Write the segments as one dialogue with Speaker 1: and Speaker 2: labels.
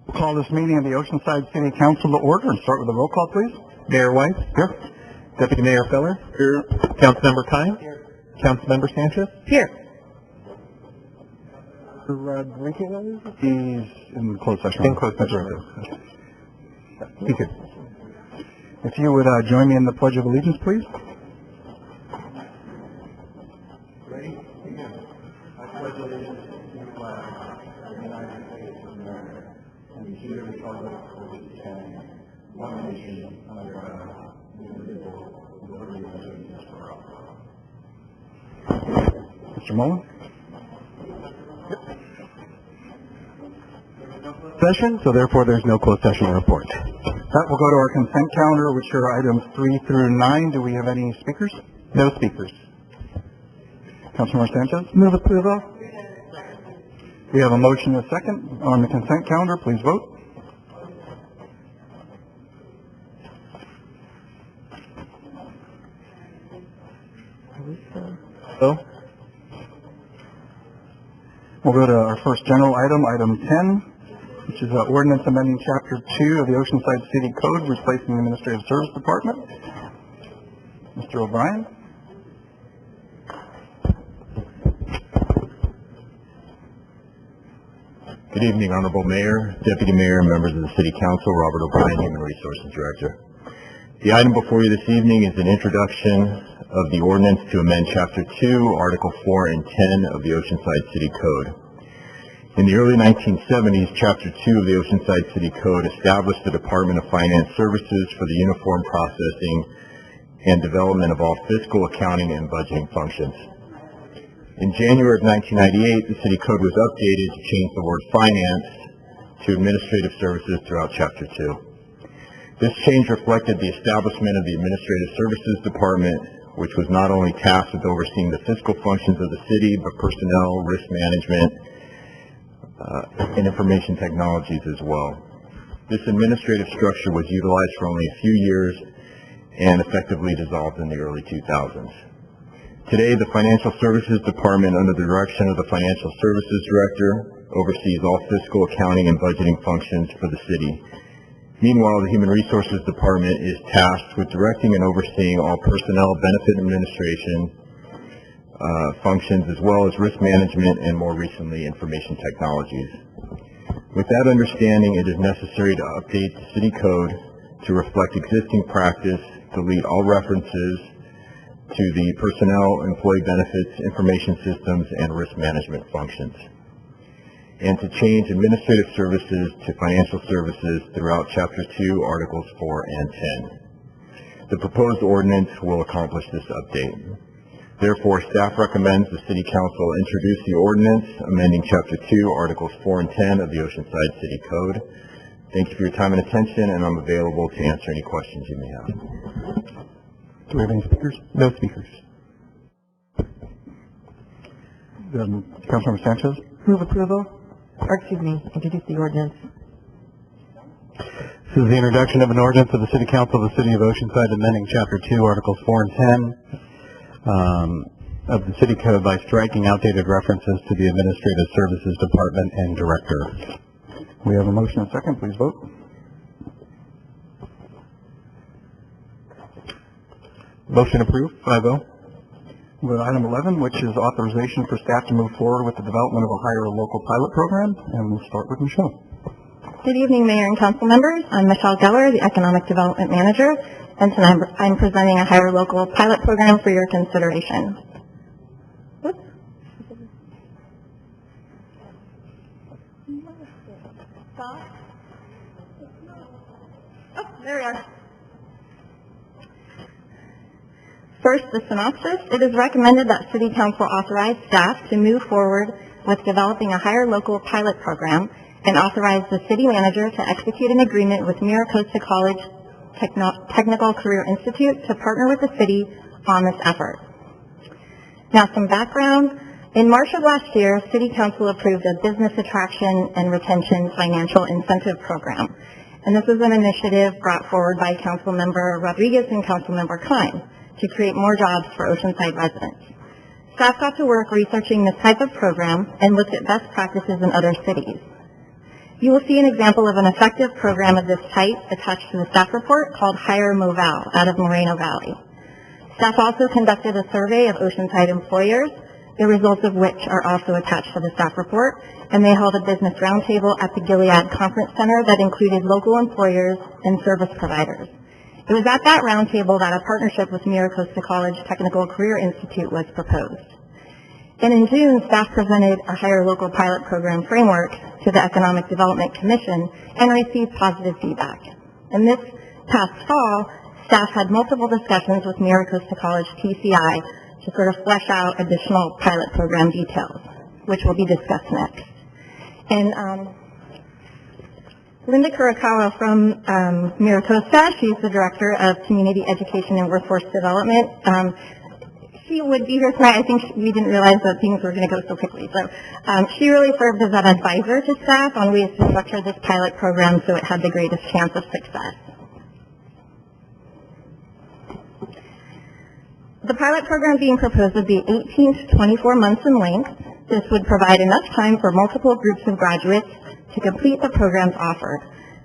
Speaker 1: We'll call this meeting of the Oceanside City Council to order and start with a roll call, please.
Speaker 2: Mayor White.
Speaker 1: Here.
Speaker 2: Deputy Mayor Feller.
Speaker 1: Here.
Speaker 2: Councilmember Kine. Here. Councilmember Sanchez.
Speaker 3: Here.
Speaker 1: Rodriguez? He's in closed session.
Speaker 2: In closed session.
Speaker 1: He's here. If you would join me in the Pledge of Allegiance, please. Ready? Begin. I pledge allegiance to the flag of the United States of America and to the republic for which it stands, one nation under God, indivisible, with liberty and justice for all. Mr. Mullen?
Speaker 2: Session, so therefore there's no closed session report.
Speaker 1: That will go to our consent calendar, which are items 3 through 9. Do we have any speakers?
Speaker 2: No speakers.
Speaker 1: Councilmember Sanchez?
Speaker 3: Move approval.
Speaker 1: We have a motion and a second on the consent calendar. Please vote.
Speaker 2: So,
Speaker 1: We'll go to our first general item, item 10, which is ordinance amending Chapter 2 of the Oceanside City Code, replacing the Administrative Service Department. Mr. O'Brien?
Speaker 4: Good evening, Honorable Mayor, Deputy Mayor, members of the City Council. Robert O'Brien, Human Resources Director. The item before you this evening is an introduction of the ordinance to amend Chapter 2, Article 4 and 10 of the Oceanside City Code. In the early 1970s, Chapter 2 of the Oceanside City Code established the Department of Finance Services for the uniform processing and development of all fiscal, accounting, and budgeting functions. In January of 1998, the City Code was updated to change the word finance to administrative services throughout Chapter 2. This change reflected the establishment of the Administrative Services Department, which was not only tasked with overseeing the fiscal functions of the city, but personnel, risk management, and information technologies as well. This administrative structure was utilized for only a few years and effectively dissolved in the early 2000s. Today, the Financial Services Department, under the direction of the Financial Services Director, oversees all fiscal, accounting, and budgeting functions for the city. Meanwhile, the Human Resources Department is tasked with directing and overseeing all personnel, benefit administration functions, as well as risk management and, more recently, information technologies. With that understanding, it is necessary to update the City Code to reflect existing practice, delete all references to the personnel, employee benefits, information systems, and risk management functions, and to change administrative services to financial services throughout Chapter 2, Articles 4 and 10. The proposed ordinance will accomplish this update. Therefore, staff recommends the City Council introduce the ordinance amending Chapter 2, Articles 4 and 10 of the Oceanside City Code. Thank you for your time and attention, and I'm available to answer any questions you may have.
Speaker 1: Do we have any speakers?
Speaker 2: no speakers.
Speaker 1: Councilmember Sanchez?
Speaker 3: Move approval. Or excuse me, introduce the ordinance.
Speaker 2: This is the introduction of an ordinance of the City Council of the City of Oceanside amending Chapter 2, Articles 4 and 10 of the City Code by striking outdated references to the Administrative Services Department and Director.
Speaker 1: We have a motion and a second. Please vote.
Speaker 2: Motion approved, 5-0.
Speaker 1: We'll go to item 11, which is authorization for staff to move forward with the development of a higher local pilot program, and we'll start with Michelle.
Speaker 3: Good evening, Mayor and Council members. I'm Michelle Geller, the Economic Development Manager, and tonight I'm presenting a higher local pilot program for your consideration. Whoops. Oh, there we are. First, the synopsis. It is recommended that City Council authorize staff to move forward with developing a higher local pilot program and authorize the City Manager to execute an agreement with Miracosta College Technical Career Institute to partner with the City on this effort. Now, some background. In March of last year, City Council approved a Business Attraction and Retention Financial Incentive Program. And this is an initiative brought forward by Councilmember Rodriguez and Councilmember Kine to create more jobs for Oceanside residents. Staff got to work researching this type of program and looked at best practices in other cities. You will see an example of an effective program of this type attached to the staff report called Hire Moval out of Moreno Valley. Staff also conducted a survey of Oceanside employers, the results of which are also attached to the staff report, and they held a business roundtable at the Gilead Conference Center that included local employers and service providers. It was at that roundtable that a partnership with Mira Costa College Technical Career Institute was proposed. And in June, staff presented a Hire Local pilot program framework to the Economic Development Commission and received positive feedback. And this past fall, staff had multiple discussions with Mira Costa College TCI to sort of flesh out additional pilot program details, which will be discussed next. And Linda Kurakawa from Mira Costa, she's the Director of Community Education and Workforce Development. She would be here tonight. I think we didn't realize that things were going to go so quickly. So she really served as an advisor to staff on ways to structure this pilot program so it had the greatest chance of success. The pilot program being proposed would be 18 to 24 months in length. This would provide enough time for multiple groups of graduates to complete the programs offered.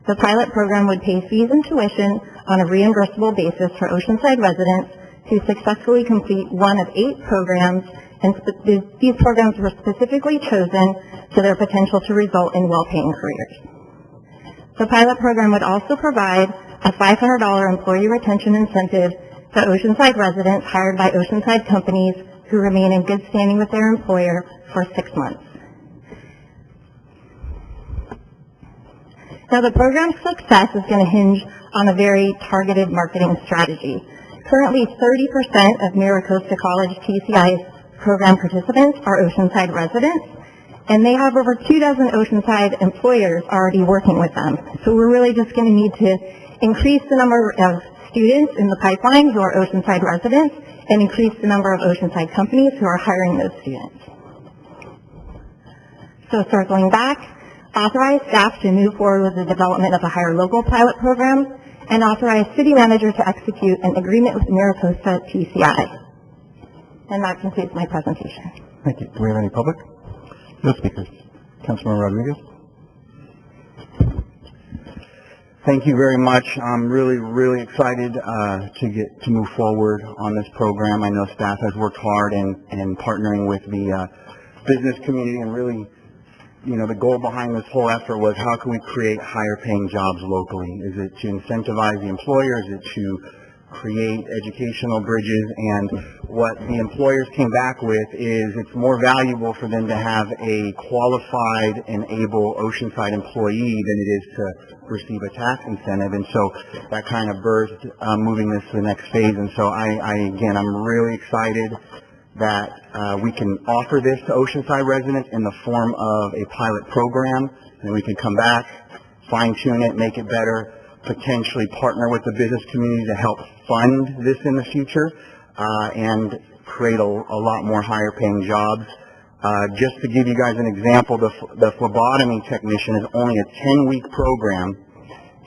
Speaker 3: The pilot program would pay fees and tuition on a reimbursable basis for Oceanside residents who successfully complete one of 8 programs, and these programs were specifically chosen to their potential to result in well-paying careers. The pilot program would also provide a $500 employee retention incentive to Oceanside residents hired by Oceanside companies who remain in good standing with their employer for 6 months. Now, the program's success is going to hinge on a very targeted marketing strategy. Currently, 30% of Mira Costa College TCI's program participants are Oceanside residents, and they have over 24 Oceanside employers already working with them. So we're really just going to need to increase the number of students in the pipeline who are Oceanside residents and increase the number of Oceanside companies who are hiring those students. So circling back, authorize staff to move forward with the development of a Hire Local pilot program, and authorize city manager to execute an agreement with Mira Costa TCI. And that concludes my presentation.
Speaker 2: Thank you. Do we have any public? No speakers. Councilman Rodriguez?
Speaker 1: Thank you very much. I'm really excited to move forward on this program. I know staff has worked hard in partnering with the business community, and really, you know, the goal behind this whole effort was how can we create higher paying jobs locally? Is it to incentivize the employer? Is it to create educational bridges? And what the employers came back with is it's more valuable for them to have a qualified and able Oceanside employee than it is to receive a tax incentive. And so that kind of birthed moving this to the next phase. And so again, I'm really excited that we can offer this to Oceanside residents in the form of a pilot program, and we can come back, fine-tune it, make it better, potentially partner with the business community to help fund this in the future, and create a lot more higher-paying jobs. Just to give you guys an example, the phlebotomy technician is only a 10-week program,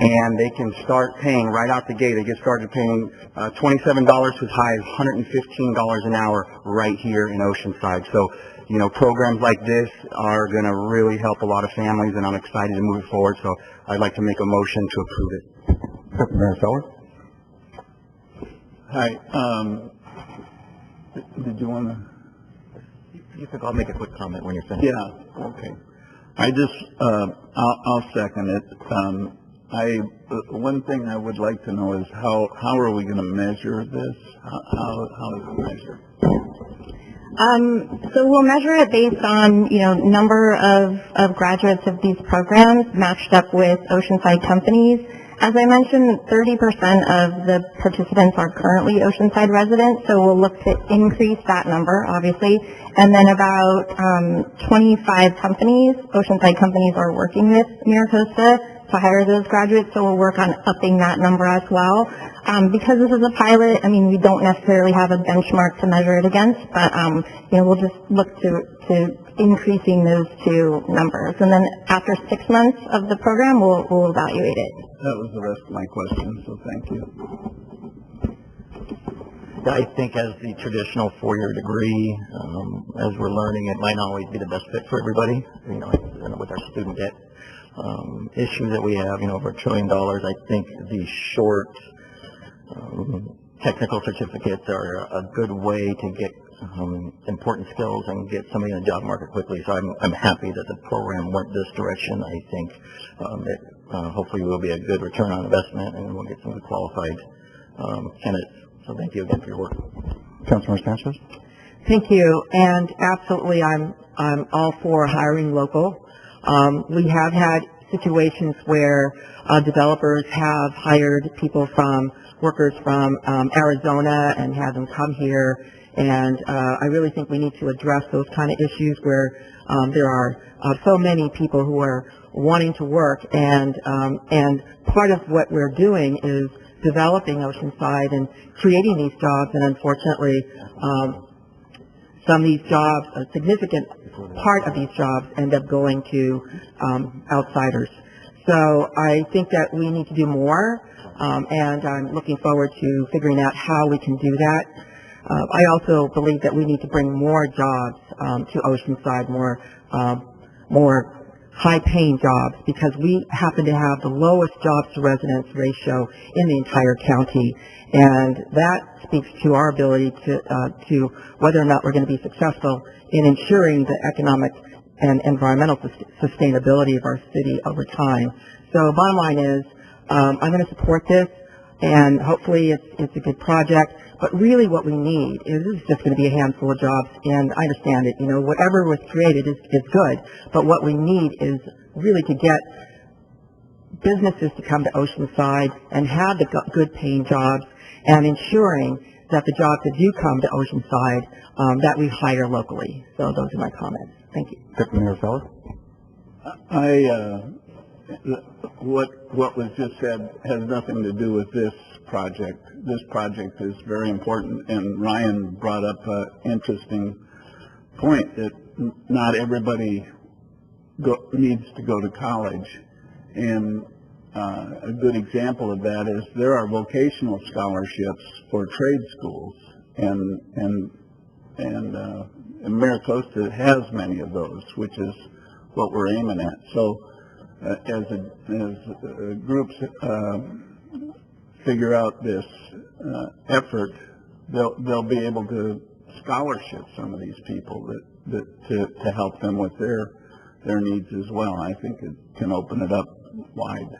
Speaker 1: and they can start paying right out the gate. They get started paying $27 to as high as $115 an hour right here in Oceanside. So, you know, programs like this are going to really help a lot of families, and I'm excited to move it forward. So I'd like to make a motion to approve it.
Speaker 2: Mayor Feller?
Speaker 1: Hi. Did you want to?
Speaker 4: I'll make a quick comment when you're finished.
Speaker 1: Yeah. Okay. I just, I'll second it. One thing I would like to know is how are we going to measure this? How is it measured?
Speaker 3: So we'll measure it based on, you know, number of graduates of these programs matched up with Oceanside companies. As I mentioned, 30% of the participants are currently Oceanside residents, so we'll look to increase that number, obviously. And then about 25 companies, Oceanside companies, are working with Mira Costa to hire those graduates, so we'll work on upping that number as well. Because this is a pilot, I mean, we don't necessarily have a benchmark to measure it against, but you know, we'll just look to increasing those two numbers. And then after 6 months of the program, we'll evaluate it.
Speaker 1: That was the rest of my question, so thank you.
Speaker 4: I think as the traditional four-year degree, as we're learning, it might not always be the best fit for everybody, you know, with our student debt
Speaker 1: issue that we have, over $1 trillion, I think the short technical certificates are a good way to get important skills and get somebody in the job market quickly. So I'm happy that the program went this direction. I think it hopefully will be a good return on investment, and we'll get some good qualified candidates. So thank you again for your work.
Speaker 2: Councilmember Sanchez?
Speaker 5: Thank you, and absolutely, I'm all for hiring local. We have had situations where developers have hired workers from Arizona and had them come here, and I really think we need to address those kind of issues where there are so many people who are wanting to work, and part of what we're doing is developing Oceanside and creating these jobs, and unfortunately, some of these jobs, a significant part of these jobs end up going to outsiders. So I think that we need to do more, and I'm looking forward to figuring out how we can do that. I also believe that we need to bring more jobs to Oceanside, more high-paying jobs, because we happen to have the lowest jobs-to-residents ratio in the entire county, and that speaks to our ability to whether or not we're going to be successful in ensuring the economic and environmental sustainability of our city over time. So bottom line is, I'm going to support this, and hopefully it's a good project. But really what we need is just going to be a handful of jobs, and I understand it. Whatever was created is good, but what we need is really to get businesses to come to Oceanside and have the good paying jobs, and ensuring that the jobs that do come to Oceanside, that we hire locally. So those are my comments. Thank you.
Speaker 2: Deputy Mayor Feller?
Speaker 6: What was just said has nothing to do with this project. This project is very important, and Ryan brought up an interesting point that not everybody needs to go to college. And a good example of that is there are vocational scholarships for trade schools, and Maricosta has many of those, which is what we're aiming at. So as groups figure out this effort, they'll be able to scholarship some of these people to help them with their needs as well. I think it can open it up wide.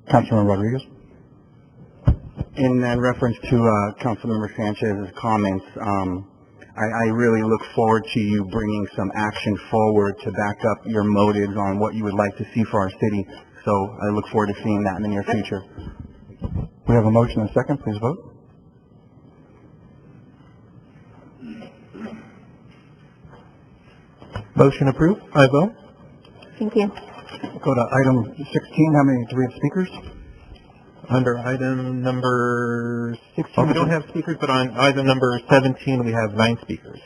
Speaker 2: Councilmember Rodriguez? In reference to Councilmember Sanchez's comments, I really look forward to you bringing some action forward to back up your motives on what you would like to see for our city. So I look forward to seeing that in the near future. We have a motion and a second. Please vote. Motion approved. I vote.
Speaker 3: Thank you.
Speaker 2: Go to item 16. How many do we have speakers?
Speaker 7: Under item number 16, we don't have speakers, but on item number 17, we have 9 speakers.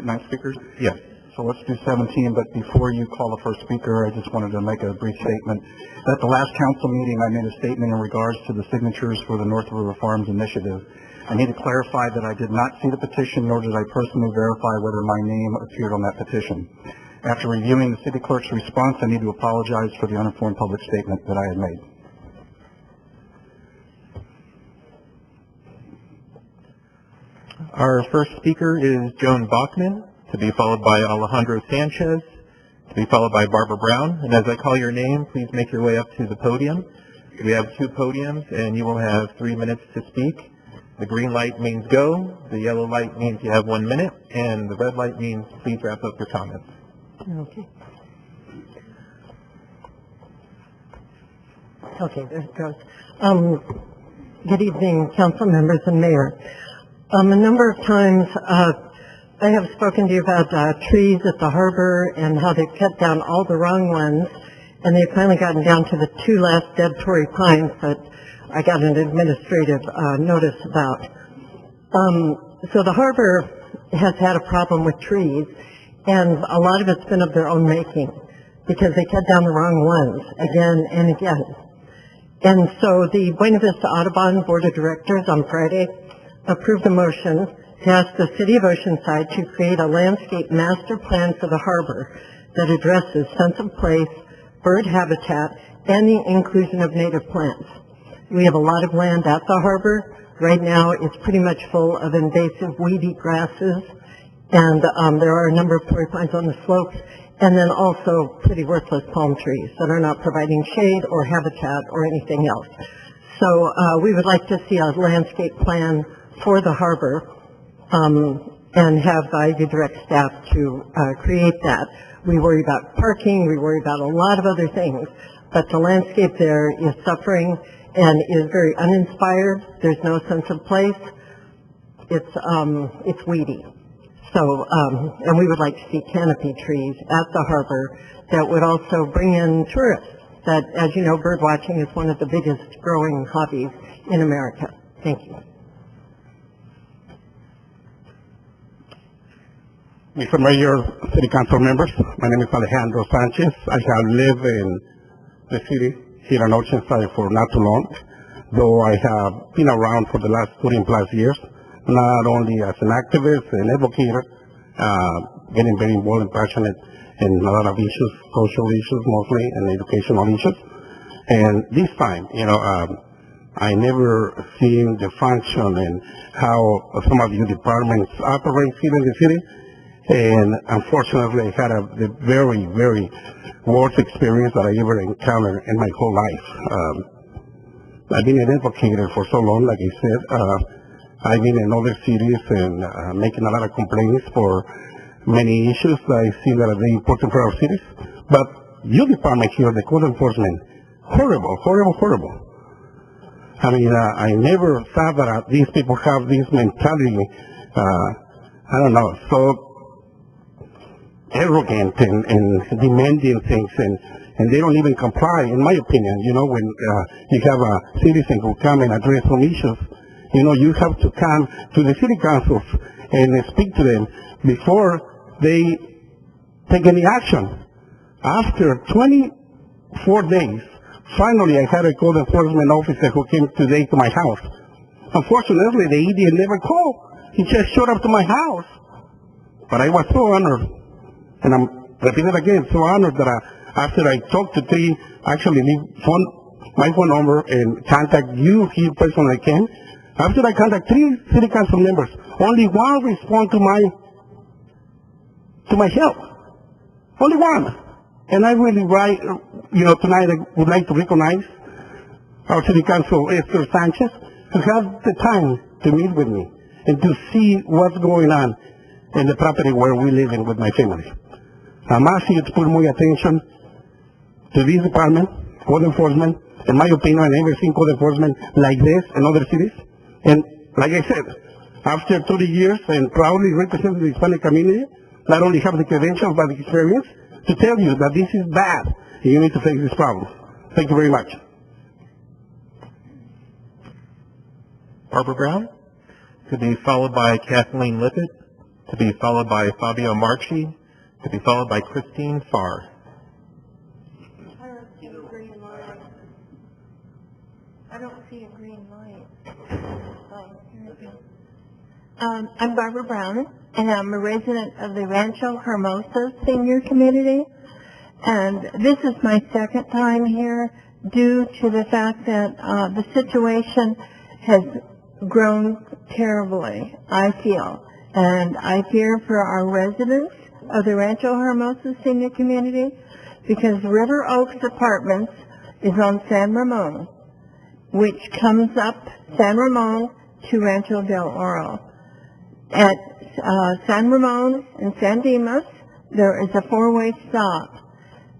Speaker 2: 9 speakers?
Speaker 7: Yes.
Speaker 2: So let's do 17, but before you call the first speaker, I just wanted to make a brief statement. At the last council meeting, I made a statement in regards to the signatures for the North River Farms Initiative. I need to clarify that I did not see the petition, nor did I personally verify whether my name appeared on that petition. After reviewing the city clerk's response, I need to apologize for the uninformed public statement that I had made.
Speaker 7: Our first speaker is Joan Bachman, to be followed by Alejandro Sanchez, to be followed by Barbara Brown. And as I call your name, please make your way up to the podium. We have 2 podiums, and you will have 3 minutes to speak. The green light means go, the yellow light means you have 1 minute, and the red light means please wrap up your comments.
Speaker 5: Okay. Okay, there it goes. Good evening, council members and mayor. A number of times I have spoken to you about trees at the harbor and how they've cut down all the wrong ones, and they've finally gotten down to the 2 last dead Tory pines that I got an administrative notice about. So the harbor has had a problem with trees, and a lot of it's been of their own making because they cut down the wrong ones again and again. And so the Buena Vista Audubon Board of Directors on Friday approved a motion to ask the City of Oceanside to create a landscape master plan for the harbor that addresses sense of place, bird habitat, and the inclusion of native plants. We have a lot of land at the harbor. Right now, it's pretty much full of invasive weedy grasses, and there are a number of torrey pines on the slopes, and then also pretty worthless palm trees that are not providing shade or habitat or anything else. So we would like to see a landscape plan for the harbor and have Ivy direct staff to create that. We worry about parking, we worry about a lot of other things, but the landscape there is suffering and is very uninspired. There's no sense of place. It's weedy. So, and we would like to see canopy trees at the harbor that would also bring in tourists. That, as you know, bird watching is one of the biggest growing hobbies in America. Thank you.
Speaker 8: Mr. Mayor, City Council members, my name is Alejandro Sanchez. I have lived in the city here in Oceanside for not too long, though I have been around for the last 30 plus years, not only as an activist and advocate, getting very involved and passionate in a lot of issues, social issues mostly, and educational issues. And this time, I never seen the function and how some of your departments operate here in the city. And unfortunately, I had the very, very worst experience that I ever encountered in my whole life. I've been an advocate for so long, like I said. I've been in other cities and making a lot of complaints for many issues that I see that are very important for our cities. But your department here, the code enforcement, horrible, horrible, horrible. I mean, I never thought that these people have this mentality, I don't know, so arrogant and demanding things, and they don't even comply, in my opinion. When you have a citizen who come and address some issues, you have to come to the city councils and speak to them before they take any action. After 24 days, finally I had a code enforcement officer who came today to my house. Unfortunately, the idiot never called. He just showed up to my house. But I was so honored, and I'm repeating it again, so honored that after I talked to three, actually leave my phone number and contact you here personally came. After I contact 3 city council members, only one respond to my help. Only one. And I really tonight I would like to recognize our city council, Esther Sanchez, who has the time to meet with me and to see what's going on in the property where we live in with my family. I'm asking you to put more attention to this department, code enforcement. In my opinion, I've never seen code enforcement like this in other cities. And like I said, after 30 years and proudly representing the Hispanic community, not only have the credentials but the experience to tell you that this is bad and you need to fix this problem. Thank you very much.
Speaker 7: Barbara Brown, to be followed by Kathleen Lippett, to be followed by Fabio Marchi, to be followed by Christine Farr.
Speaker 3: I don't see a green light. I don't see a green light. I'm Barbara Brown, and I'm a resident of the Rancho Hermosa Senior Community. And this is my second time here due to the fact that the situation has grown terribly, I feel. And I fear for our residents of the Rancho Hermosa Senior Community because River Oaks Apartments is on San Ramon, which comes up San Ramon to Rancho del Oro. At San Ramon and San Dimas, there is a 4-way stop.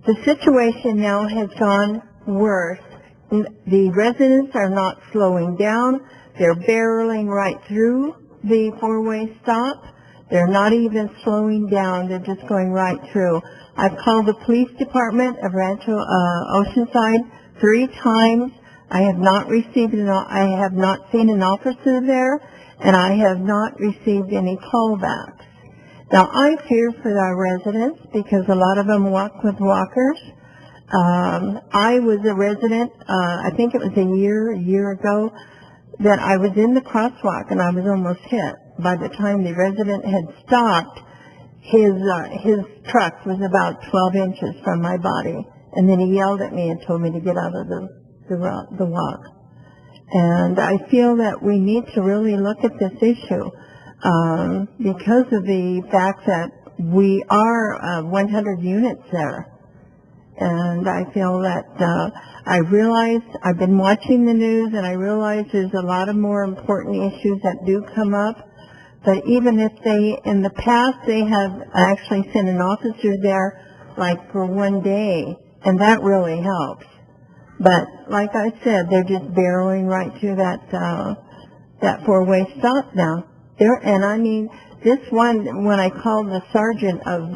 Speaker 3: The situation now has gone worse. The residents are not slowing down. They're barreling right through the 4-way stop. They're not even slowing down. They're just going right through. I've called the police department of Rancho Oceanside 3 times. I have not seen an officer there, and I have not received any callbacks. Now, I fear for our residents because a lot of them walk with walkers. I was a resident, I think it was a year ago, that I was in the crosswalk and I was almost hit. By the time the resident had stopped, his truck was about 12 inches from my body,
Speaker 9: And then he yelled at me and told me to get out of the walk. And I feel that we need to really look at this issue because of the fact that we are 100 units there. And I feel that I realize I've been watching the news, and I realize there's a lot of more important issues that do come up. But even if they, in the past, they have actually sent an officer there like for one day, and that really helps. But like I said, they're just barreling right through that four-way stop now. And I mean, this one, when I called the sergeant of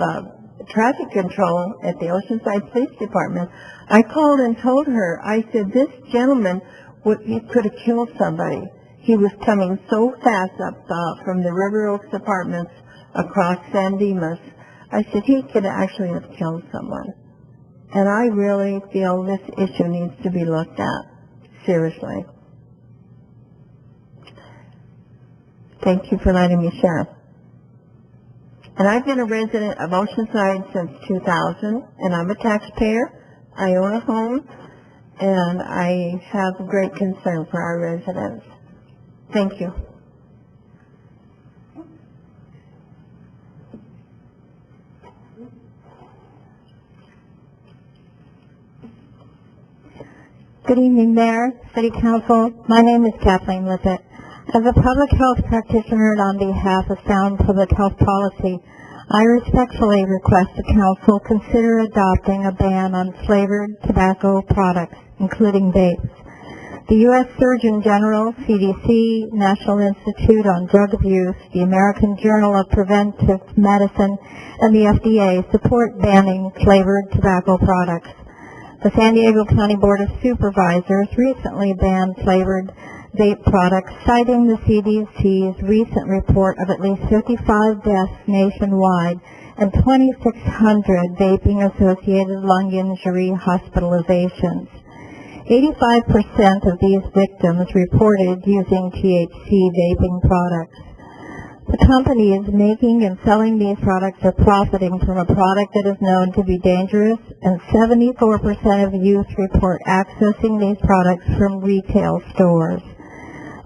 Speaker 9: traffic control at the Oceanside Police Department, I called and told her, I said, this gentleman, he could have killed somebody. He was coming so fast up from the River Oaks Apartments across San Dimas. I said, he could actually have killed someone. And I really feel this issue needs to be looked at, seriously. Thank you for letting me share. And I've been a resident of Oceanside since 2000, and I'm a taxpayer. I own a home, and I have great concern for our residents. Thank you.
Speaker 3: Good evening, Mayor, City Council. My name is Kathleen Lippett. As a public health practitioner and on behalf of sound public health policy, I respectfully request the Council consider adopting a ban on flavored tobacco products, including vapes. The U.S. Surgeon General, CDC, National Institute on Drug Abuse, the American Journal of Preventive Medicine, and the FDA support banning flavored tobacco products. The San Diego County Board of Supervisors recently banned flavored vape products, citing the CDC's recent report of at least 55 deaths nationwide and 2,600 vaping-associated lung injury hospitalizations. 85% of these victims reported using THC vaping products. The companies making and selling these products are profiting from a product that is known to be dangerous, and 74% of youth report accessing these products from retail stores.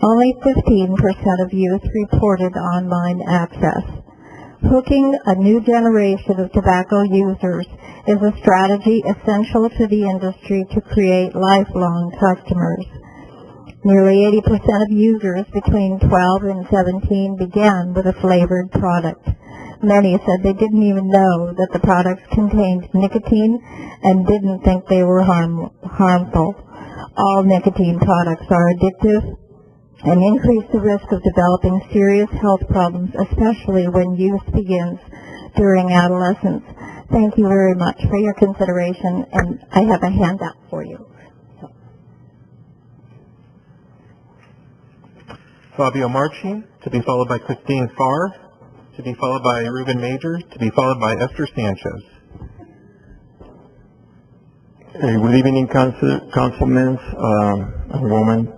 Speaker 3: Only 15% of youth reported online access. Hooking a new generation of tobacco users is a strategy essential to the industry to create lifelong customers. Nearly 80% of users between 12 and 17 began with a flavored product. Many said they didn't even know that the products contained nicotine and didn't think they were harmful. All nicotine products are addictive and increase the risk of developing serious health problems, especially when youth begins during adolescence. Thank you very much for your consideration, and I have a handout for you.
Speaker 7: Fabio Marchi, to be followed by Christine Farr, to be followed by Ruben Major, to be followed by Esther Sanchez.
Speaker 4: Good evening, councilmen and women.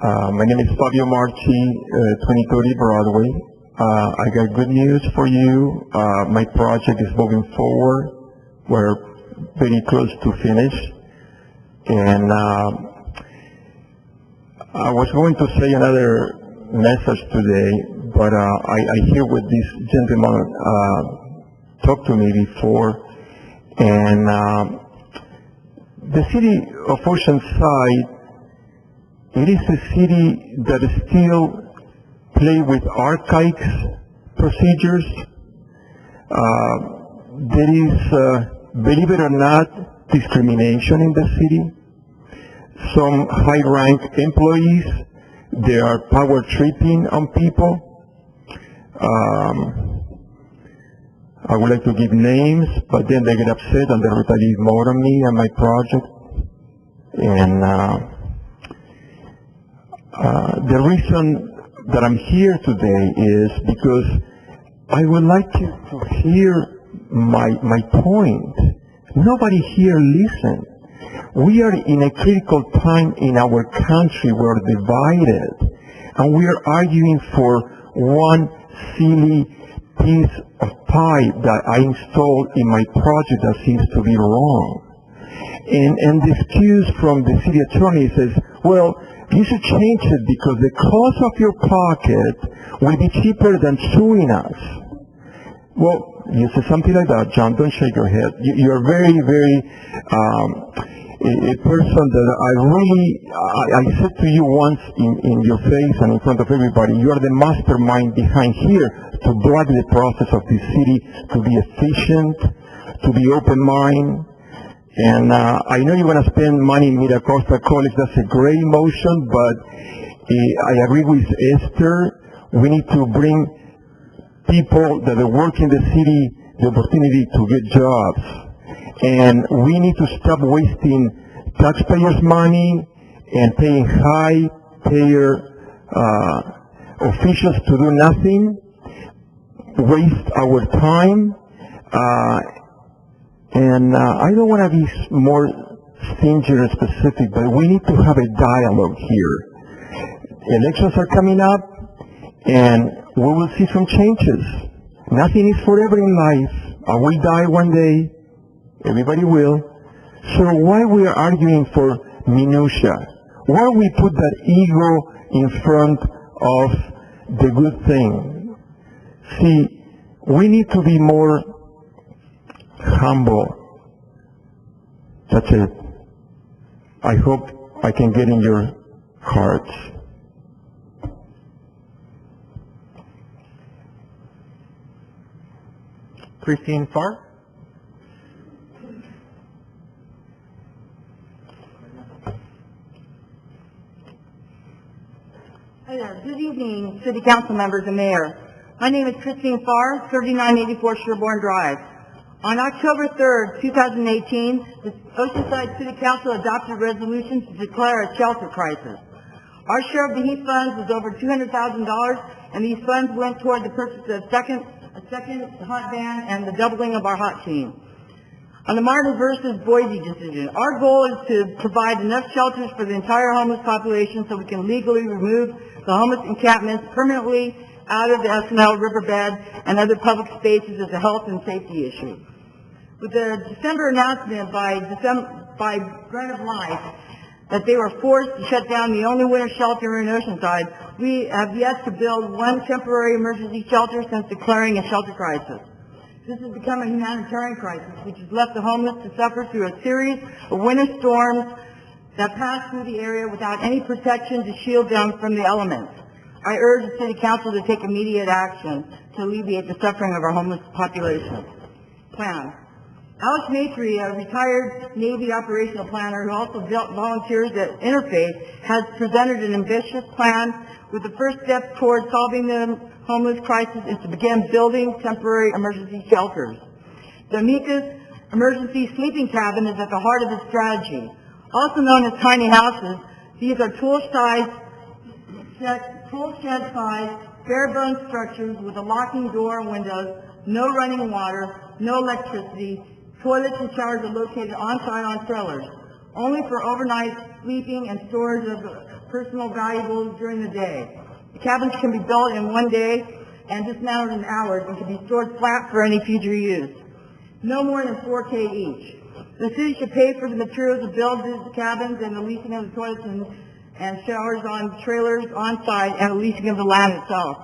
Speaker 4: My name is Fabio Marchi, 2030 Broadway. I got good news for you. My project is moving forward. We're very close to finish. And I was going to say another message today, but I hear what this gentleman talked to me before. And the city of Oceanside, it is a city that still play with archaic procedures. There is, believe it or not, discrimination in the city. Some high-ranked employees, they are power tripping on people. I would like to give names, but then they get upset and they retaliate more on me and my project. And the reason that I'm here today is because I would like you to hear my point. Nobody here listens. We are in a critical time in our country. We're divided, and we are arguing for one silly piece of pie that I installed in my project that seems to be wrong.
Speaker 10: And the excuse from the city attorney says, well, you should change it because the cost of your pocket will be cheaper than suing us. Well, you say something like that, John, don't shake your head. You're very, very, a person that I said to you once in your face and in front of everybody, you are the mastermind behind here to drive the process of this city to be efficient, to be open-minded. And I know you want to spend money in Miracosta College. That's a great motion, but I agree with Esther. We need to bring people that work in the city the opportunity to get jobs. And we need to stop wasting taxpayers' money and paying high-payer officials to do nothing, waste our time. And I don't want to be more stingy or specific, but we need to have a dialogue here. Elections are coming up, and we will see some changes. Nothing is forever in life. I will die one day. Everybody will. So why we are arguing for minutia? Why we put that ego in front of the good thing? See, we need to be more humble. That's it. I hope I can get in your hearts.
Speaker 7: Christine Farr?
Speaker 11: Hi there. Good evening, City Council members and Mayor. My name is Christine Farr, 3984 Sherborne Drive. On October 3rd, 2018, the Oceanside City Council adopted a resolution to declare a shelter crisis. Our share of the heat funds was over $200,000, and these funds went toward the purchase of a second hot van and the doubling of our hot team. On the Martin versus Boise decision, our goal is to provide enough shelters for the entire homeless population so we can legally remove the homeless encampments permanently out of the SNL riverbed and other public spaces as a health and safety issue. With the December announcement by Bread of Life that they were forced to shut down the only winter shelter in Oceanside, we have yet to build one temporary emergency shelter since declaring a shelter crisis. This has become a humanitarian crisis, which has left the homeless to suffer through a series of winter storms that pass through the area without any protection to shield them from the elements. I urge the City Council to take immediate action to alleviate the suffering of our homeless population. Plan. Alex Matry, a retired Navy operational planner who also volunteers at Interfaith, has presented an ambitious plan with the first step towards solving the homeless crisis is to begin building temporary emergency shelters. The Amicus Emergency Sleeping Cabin is at the heart of this strategy. Also known as tiny houses, these are tool shed size, bare-bones structures with a locking door and windows, no running water, no electricity. Toilets and showers are located on-site on trailers, only for overnight sleeping and storage of personal valuables during the day. The cabins can be built in one day and dismantled in hours and can be stored flat for any future use. No more than $4K each. The city should pay for the materials to build these cabins and the leasing of the toilets and showers on trailers on-site and the leasing of the land itself.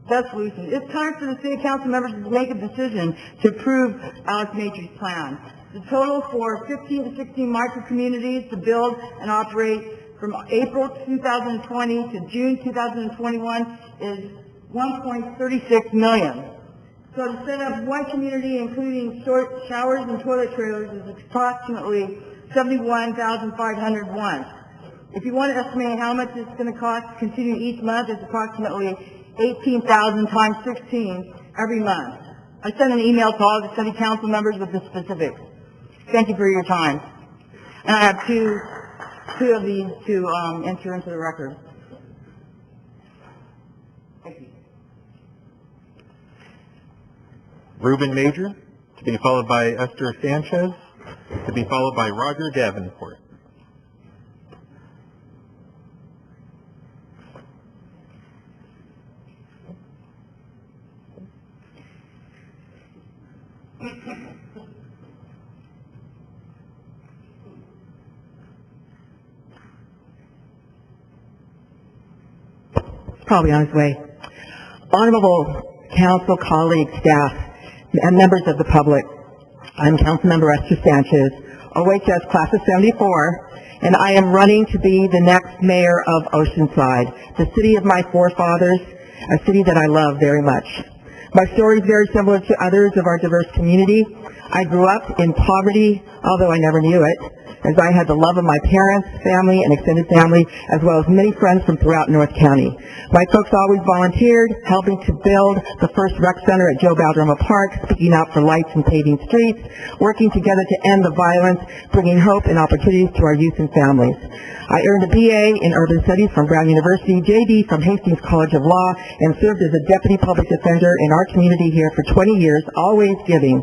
Speaker 11: Best solution. It's time for the City Council members to make a decision to approve Alex Matry's plan. The total for 15 to 16 micro-communities to build and operate from April 2020 to June 2021 is $1.36 million. So to set up one community, including showers and toilet trailers, is approximately $71,501. If you want to estimate how much it's going to cost to continue each month, it's approximately $18,000 times 16 every month. I sent an email to all the City Council members with the specifics. Thank you for your time. And I have two of these to enter into the record. Thank you.
Speaker 7: Ruben Major, to be followed by Esther Sanchez, to be followed by Roger Davenport.
Speaker 5: probably on his way. Honorable council, colleagues, staff, and members of the public, I'm Councilmember Esther Sanchez, OHS Class of 74, and I am running to be the next mayor of Oceanside, the city of my forefathers, a city that I love very much. My story is very similar to others of our diverse community. I grew up in poverty, although I never knew it, as I had the love of my parents, family, and extended family, as well as many friends from throughout North County. My folks always volunteered, helping to build the first rec center at Joe Balderrama Park, speaking out for lights and paving streets, working together to end the violence, bringing hope and opportunities to our youth and families. I earned a BA in Urban Studies from Brown University, JD from Hastings College of Law, and served as a deputy public defender in our community here for 20 years, always giving.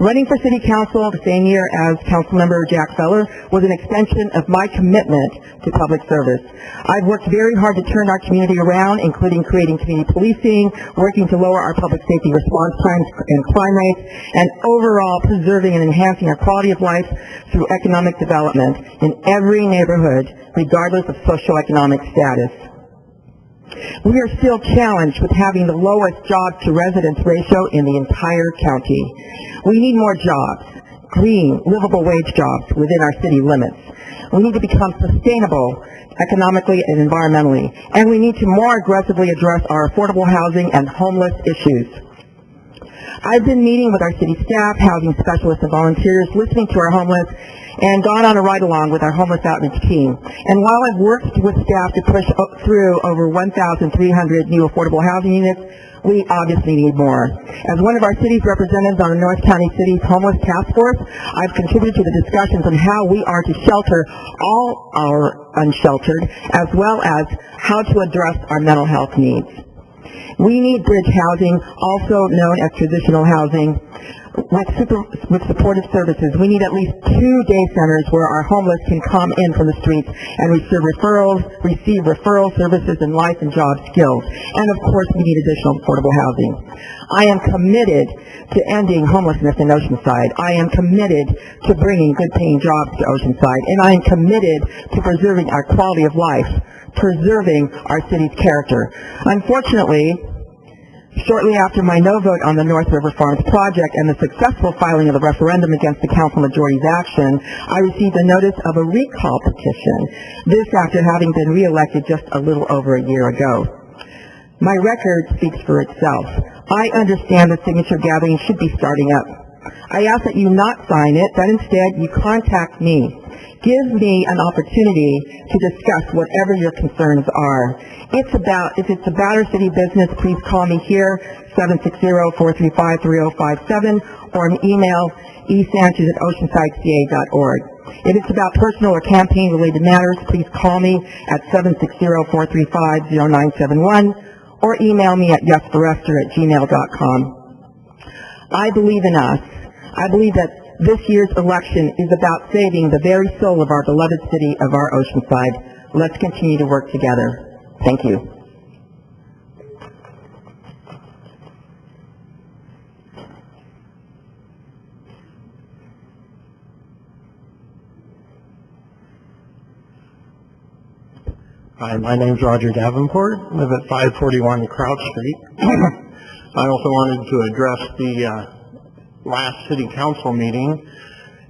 Speaker 5: Running for city council the same year as Councilmember Jack Feller was an extension of my commitment to public service. I've worked very hard to turn our community around, including creating community policing, working to lower our public safety response times and crime rates, and overall preserving and enhancing our quality of life through economic development in every neighborhood, regardless of socioeconomic status. We are still challenged with having the lowest job-to-residence ratio in the entire county. We need more jobs, green, livable wage jobs within our city limits. We need to become sustainable economically and environmentally, and we need to more aggressively address our affordable housing and homeless issues. I've been meeting with our city staff, housing specialists, and volunteers, listening to our homeless, and gone on a ride-along with our homeless outreach team. And while I've worked with staff to push through over 1,300 new affordable housing units, we obviously need more. As one of our city's representatives on the North County City's Homeless Task Force, I've contributed to the discussions on how we are to shelter all our unsheltered, as well as how to address our mental health needs. We need bridge housing, also known as transitional housing, with supportive services. We need at least 2 day centers where our homeless can come in from the streets and receive referral services in life and job skills. And of course, we need additional affordable housing. I am committed to ending homelessness in Oceanside. I am committed to bringing good paying jobs to Oceanside. And I am committed to preserving our quality of life, preserving our city's character. Unfortunately, shortly after my no vote on the North River Farms project and the successful filing of the referendum against the council majority's action, I received a notice of a recall petition, this after having been reelected just a little over a year ago. My record speaks for itself. I understand the signature gathering should be starting up. I ask that you not sign it, that instead you contact me. Give me an opportunity to discuss whatever your concerns are. If it's about our city business, please call me here, 760-435-3057, or an email, esanchez@oceansideca.org. If it's about personal or campaign-related matters, please call me at 760-435-0971, or email me at yesforester@gmail.com. I believe in us. I believe that this year's election is about saving the very soul of our beloved city of our Oceanside. Let's continue to work together. Thank you.
Speaker 2: Hi, my name's Roger Davenport. I live at 541 Crouch Street. I also wanted to address the last city council meeting,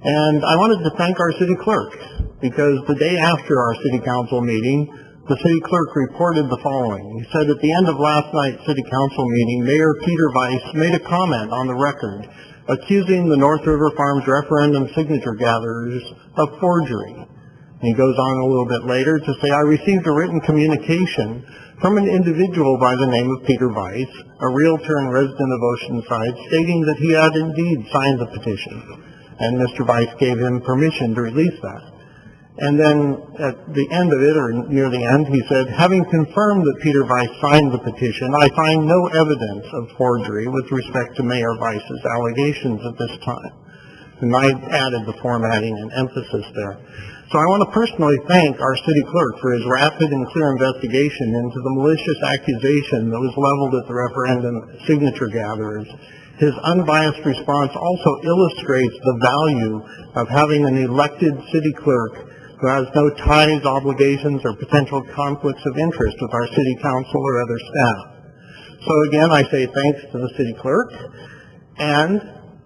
Speaker 2: and I wanted to thank our city clerk, because the day after our city council meeting, the city clerk reported the following. He said, at the end of last night's city council meeting, Mayor Peter Weiss made a comment on the record accusing the North River Farms referendum signature gatherers of forgery. And he goes on a little bit later to say, I received a written communication from an individual by the name of Peter Weiss, a realtor and resident of Oceanside, stating that he had indeed signed the petition. And Mr. Weiss gave him permission to release that. And then at the end of it, or near the end, he said, having confirmed that Peter Weiss signed the petition, I find no evidence of forgery with respect to Mayor Weiss's allegations at this time. And I added the formatting and emphasis there. So I want to personally thank our city clerk for his rapid and clear investigation into the malicious accusation that was leveled at the referendum signature gatherers. His unbiased response also illustrates the value of having an elected city clerk who has no ties, obligations, or potential conflicts of interest with our city council or other staff. So again, I say thanks to the city clerk, and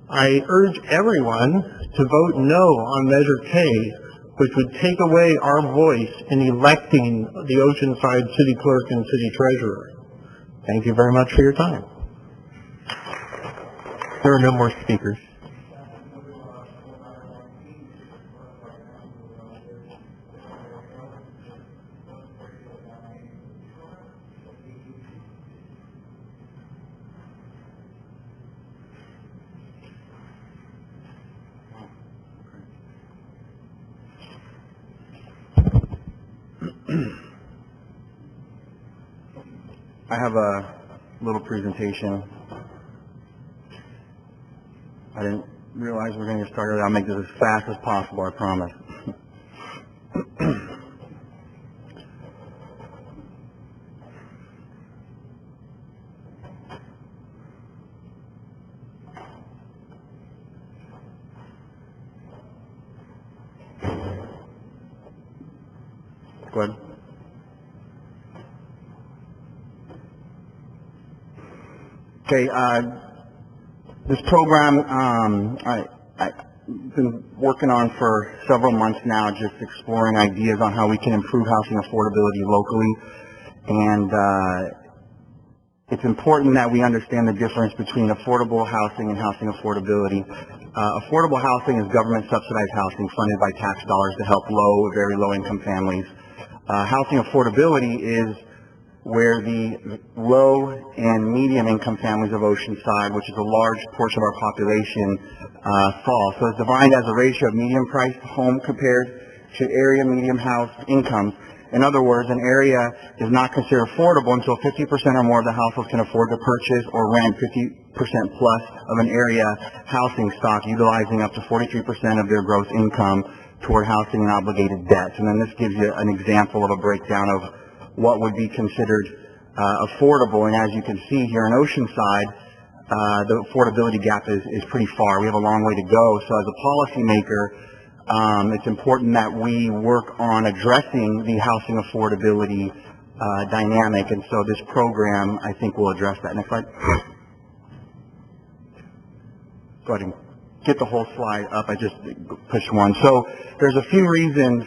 Speaker 2: I urge everyone to vote no on Measure K, which would take away our voice in electing the Oceanside city clerk and city treasurer. Thank you very much for your time.
Speaker 7: There are no more speakers.
Speaker 2: I have a little presentation. I didn't realize we were going to get started. I'll make this as fast as possible, I promise. Go ahead. Okay, this program I've been working on for several months now, just exploring ideas on how we can improve housing affordability locally. And it's important that we understand the difference between affordable housing and housing affordability. Affordable housing is government subsidized housing funded by tax dollars to help very low income families. Housing affordability is where the low and medium income families of Oceanside, which is a large portion of our population, fall. So it's defined as a ratio of medium priced home compared to area medium house incomes. In other words, an area is not considered affordable until 50% or more of the households can afford to purchase or rent 50% plus of an area housing stock, utilizing up to 43% of their gross income toward housing and obligated debts. And then this gives you an example of a breakdown of what would be considered affordable. And as you can see here in Oceanside, the affordability gap is pretty far. We have a long way to go. So as a policymaker, it's important that we work on addressing the housing affordability dynamic. And so this program, I think, will address that. Next slide. Go ahead and get the whole slide up. I just pushed one. So there's a few reasons.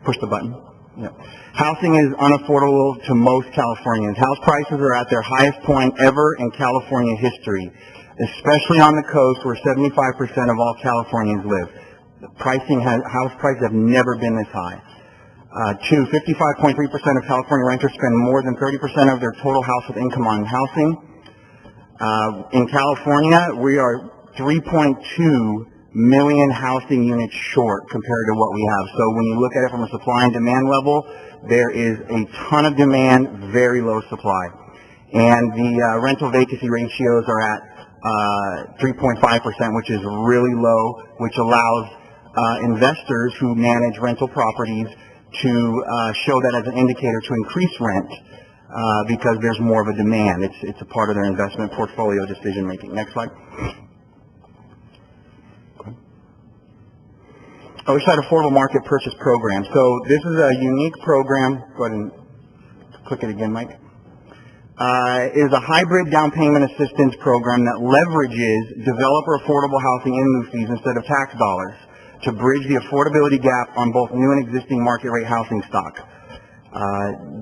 Speaker 2: Push the button. Yep. Housing is unaffordable to most Californians. House prices are at their highest point ever in California history, especially on the coast where 75% of all Californians live. House prices have never been this high. 55.3% of California renters spend more than 30% of their total household income on housing. In California, we are 3.2 million housing units short compared to what we have. So when you look at it from a supply and demand level, there is a ton of demand, very low supply. And the rental vacancy ratios are at 3.5%, which is really low, which allows investors who manage rental properties to show that as an indicator to increase rent because there's more of a demand. It's a part of their investment portfolio decision making. Next slide. Oceanside Affordable Market Purchase Program. So this is a unique program. Go ahead and click it again, Mike. It is a hybrid down payment assistance program that leverages developer affordable housing in lieu fees instead of tax dollars to bridge the affordability gap on both new and existing market rate housing stock.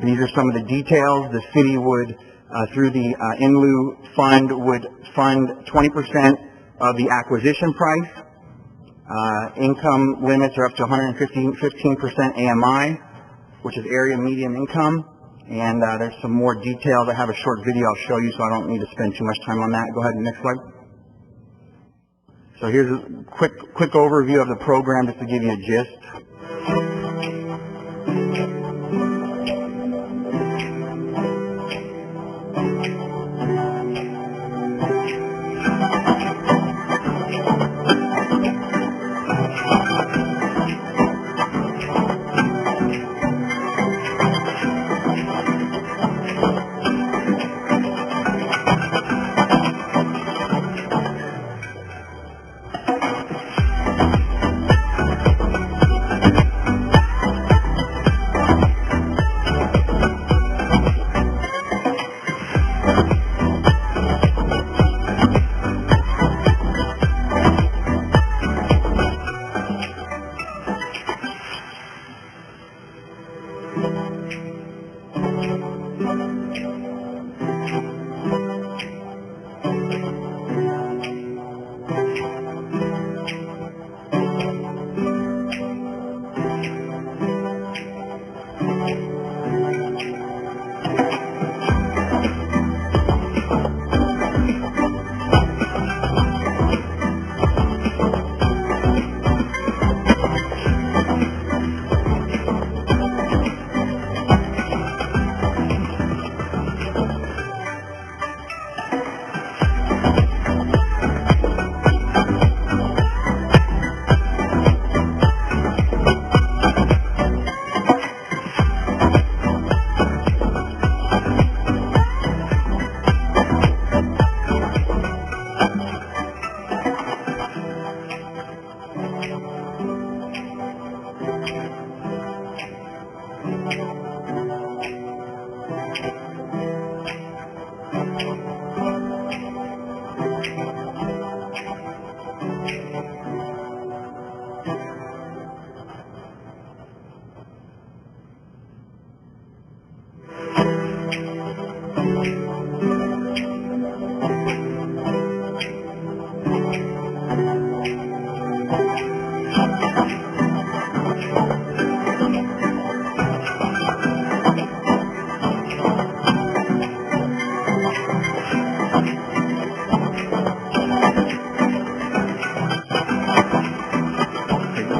Speaker 2: These are some of the details. The city would, through the in lieu fund, would fund 20% of the acquisition price. Income limits are up to 15% AMI, which is area median income. And there's some more details. I have a short video I'll show you, so I don't need to spend too much time on that. Go ahead, next slide. So here's a quick overview of the program just to give you a gist.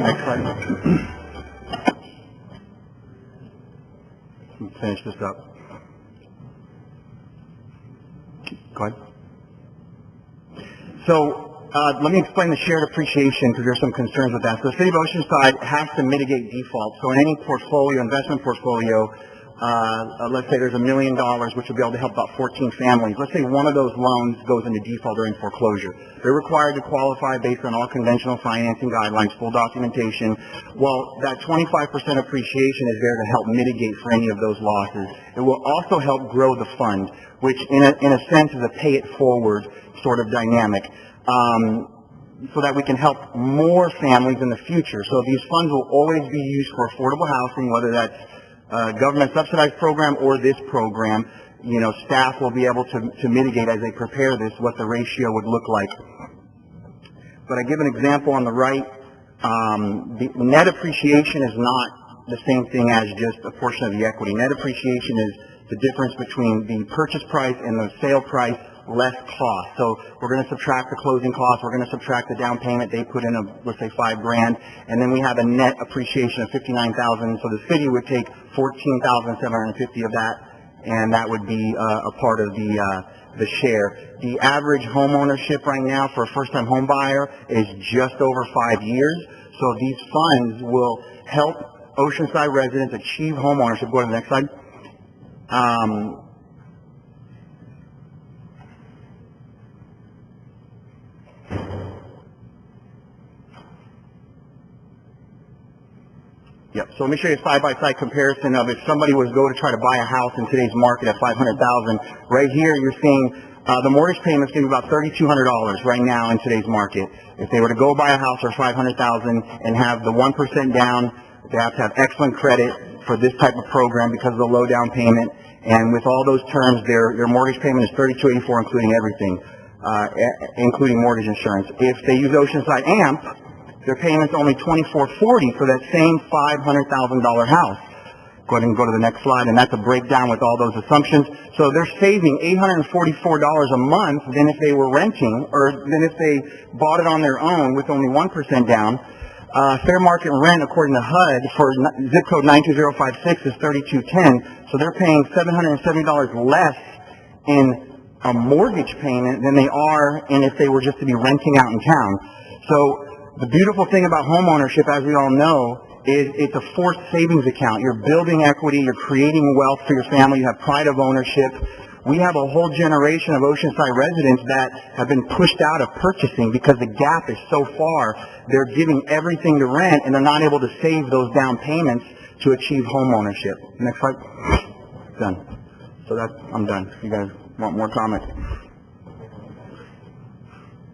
Speaker 2: Next slide. Let's finish this up. Go ahead. So let me explain the shared appreciation because there's some concerns with that. So the City of Oceanside has to mitigate default. So in any portfolio, investment portfolio, let's say there's $1 million, which will be able to help about 14 families. Let's say one of those loans goes into default or in foreclosure. They're required to qualify based on all conventional financing guidelines, full documentation. Well, that 25% appreciation is there to help mitigate for any of those losses. It will also help grow the fund, which in a sense is a pay it forward sort of dynamic. So that we can help more families in the future. So these funds will always be used for affordable housing, whether that's government subsidized program or this program. You know, staff will be able to mitigate as they prepare this what the ratio would look like. But I give an example on the right. The net appreciation is not the same thing as just a portion of the equity. Net appreciation is the difference between the purchase price and the sale price less cost. So we're going to subtract the closing costs. We're going to subtract the down payment they put in of, let's say, $5,000, and then we have a net appreciation of $59,000. So the city would take $14,750 of that, and that would be a part of the share. The average home ownership right now for a first-time home buyer is just over 5 years. So these funds will help Oceanside residents achieve home ownership. Go to the next slide. Yep. So let me show you a side-by-side comparison of if somebody was to go to try to buy a house in today's market at $500,000. Right here, you're seeing the mortgage payment's going to be about $3,200 right now in today's market. If they were to go buy a house for $500,000 and have the 1% down, they have to have excellent credit for this type of program because of the low down payment. And with all those terms, their mortgage payment is $3,284, including everything, including mortgage insurance. If they use Oceanside AMP, their payment's only $2,440 for that same $500,000 house. Go ahead and go to the next slide, and that's a breakdown with all those assumptions. So they're saving $844 a month than if they were renting, or than if they bought it on their own with only 1% down. Fair market rent, according to HUD, for zip code 92056 is $3,210. So they're paying $770 less in a mortgage payment than they are in if they were just to be renting out in town. So the beautiful thing about home ownership, as we all know, is it's a forced savings account. You're building equity, you're creating wealth for your family, you have pride of ownership. We have a whole generation of Oceanside residents that have been pushed out of purchasing because the gap is so far. They're giving everything to rent and they're not able to save those down payments to achieve home ownership. Next slide. Done. So I'm done. You guys want more comments?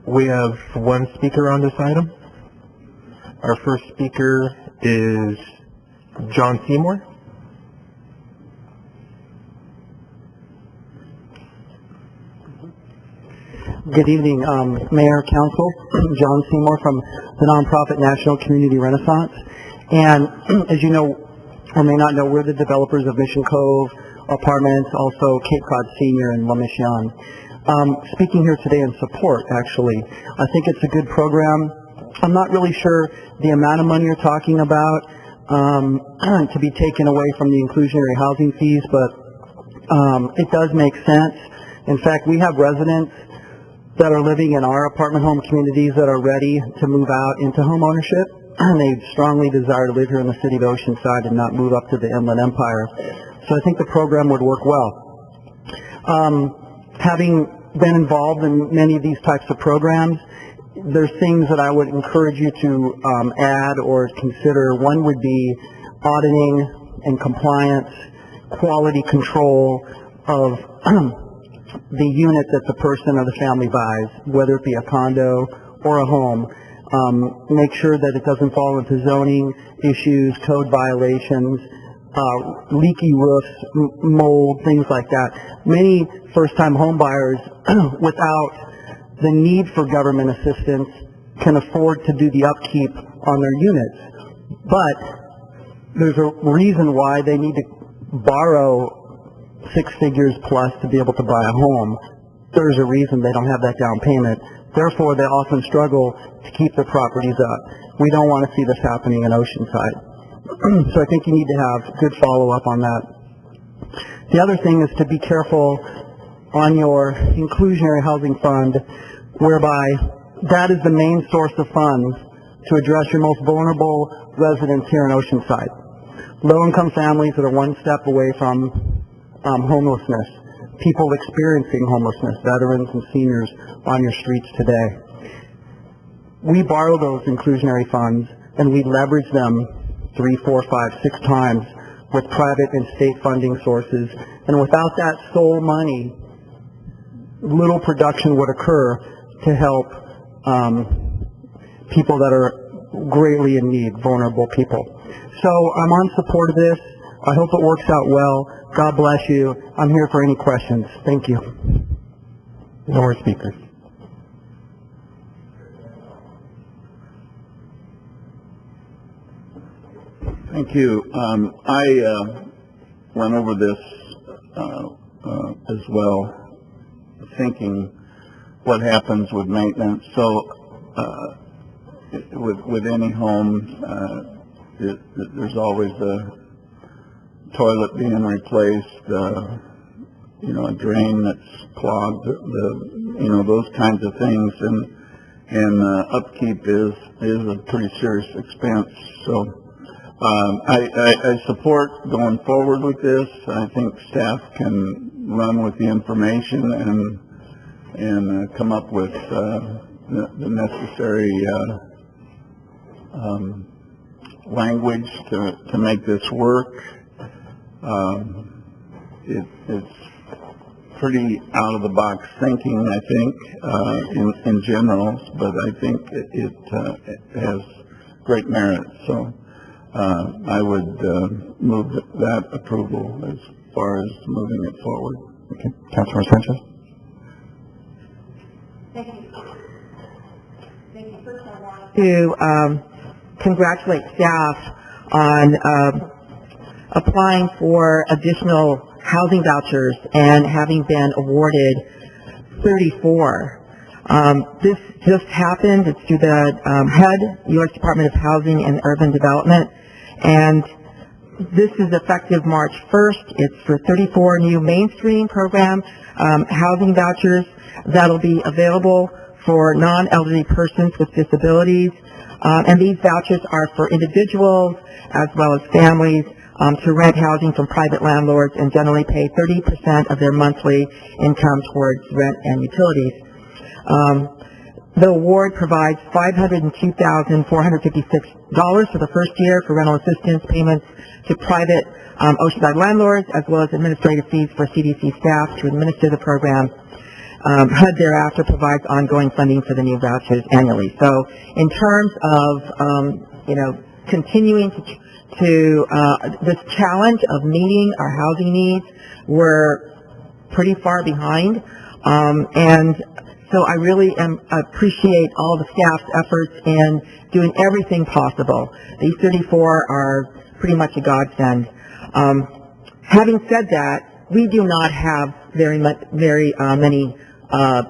Speaker 7: We have one speaker on this item. Our first speaker is John Seymour.
Speaker 12: Good evening, Mayor, Council. John Seymour from the nonprofit National Community Renaissance.
Speaker 2: And as you know, or may not know, we're the developers of Mission Cove Apartments, also Cape Cod Senior and La Mission. Speaking here today in support, actually. I think it's a good program. I'm not really sure the amount of money you're talking about to be taken away from the inclusionary housing fees, but it does make sense. In fact, we have residents that are living in our apartment home communities that are ready to move out into home ownership, and they strongly desire to live here in the city of Oceanside and not move up to the Inland Empire. So I think the program would work well. Having been involved in many of these types of programs, there's things that I would encourage you to add or consider. One would be auditing and compliance, quality control of the unit that the person or the family buys, whether it be a condo or a home. Make sure that it doesn't fall into zoning issues, code violations, leaky roofs, mold, things like that. Many first-time home buyers, without the need for government assistance, can afford to do the upkeep on their units. But there's a reason why they need to borrow 6 figures plus to be able to buy a home. There's a reason they don't have that down payment. Therefore, they often struggle to keep their properties up. We don't want to see this happening in Oceanside. So I think you need to have good follow-up on that. The other thing is to be careful on your inclusionary housing fund, whereby that is the main source of funds to address your most vulnerable residents here in Oceanside. Low-income families that are one step away from homelessness, people experiencing homelessness, veterans and seniors on your streets today. We borrow those inclusionary funds and we leverage them 3, 4, 5, 6 times with private and state funding sources. And without that sole money, little production would occur to help people that are greatly in need, vulnerable people. So I'm on support of this. I hope it works out well. God bless you. I'm here for any questions. Thank you.
Speaker 7: No more speakers.
Speaker 6: Thank you. I went over this as well, thinking what happens with maintenance. So with any home, there's always a toilet being replaced, a drain that's clogged, those kinds of things, and upkeep is a pretty serious expense. So I support going forward with this. I think staff can run with the information and come up with the necessary language to make this work. It's pretty out-of-the-box thinking, I think, in general, but I think it has great merit. So I would move that approval as far as moving it forward.
Speaker 2: Okay. Councilor Sanchez?
Speaker 11: Thank you. First, I want to congratulate staff on applying for additional housing vouchers and having been awarded 34. This just happened. It's through the HUD, U.S. Department of Housing and Urban Development, and this is effective March 1st. It's for 34 new mainstream program housing vouchers that'll be available for non-elderly persons with disabilities, and these vouchers are for individuals as well as families to rent housing from private landlords and generally pay 30% of their monthly income towards rent and utilities. The award provides $502,456 for the first year for rental assistance payments to private Oceanside landlords, as well as administrative fees for CDC staff to administer the program. HUD thereafter provides ongoing funding for the new vouchers annually. So in terms of, continuing to this challenge of meeting our housing needs, we're pretty far behind. And
Speaker 5: so I really appreciate all the staff's efforts in doing everything possible. These 34 are pretty much a godsend. Having said that, we do not have very many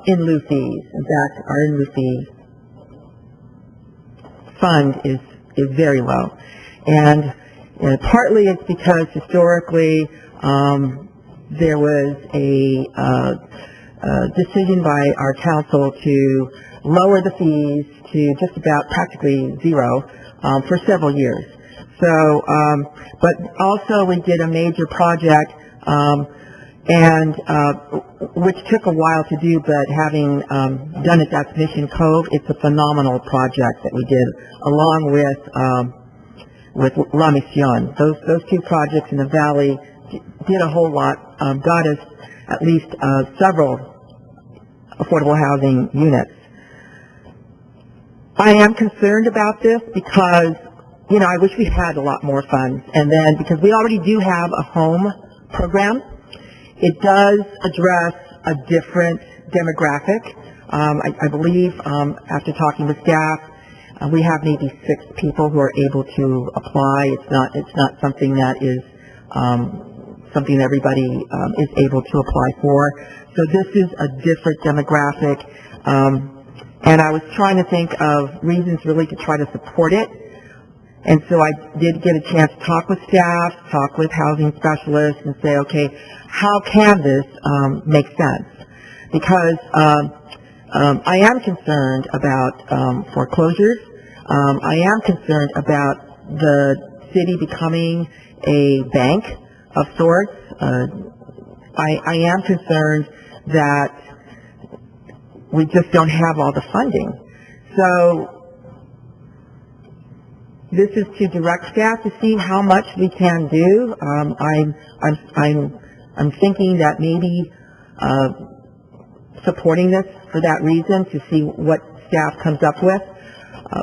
Speaker 5: in-lieu fees. In fact, our in-lieu fee fund is very low. And partly it's because historically there was a decision by our council to lower the fees to just about practically zero for several years. So, but also we did a major project which took a while to do, but having done it, that's Mission Cove. It's a phenomenal project that we did along with La Mission. Those two projects in the valley did a whole lot, got us at least several affordable housing units. I am concerned about this because, I wish we had a lot more funds. And then because we already do have a home program, it does address a different demographic. I believe after talking with staff, we have maybe 6 people who are able to apply. It's not something that is something everybody is able to apply for. So this is a different demographic, and I was trying to think of reasons really to try to support it. And so I did get a chance to talk with staff, talk with housing specialists, and say, okay, how can this make sense? Because I am concerned about foreclosures. I am concerned about the city becoming a bank of sorts. I am concerned that we just don't have all the funding. So this is to direct staff to see how much we can do. I'm thinking that maybe supporting this for that reason, to see what staff comes up with.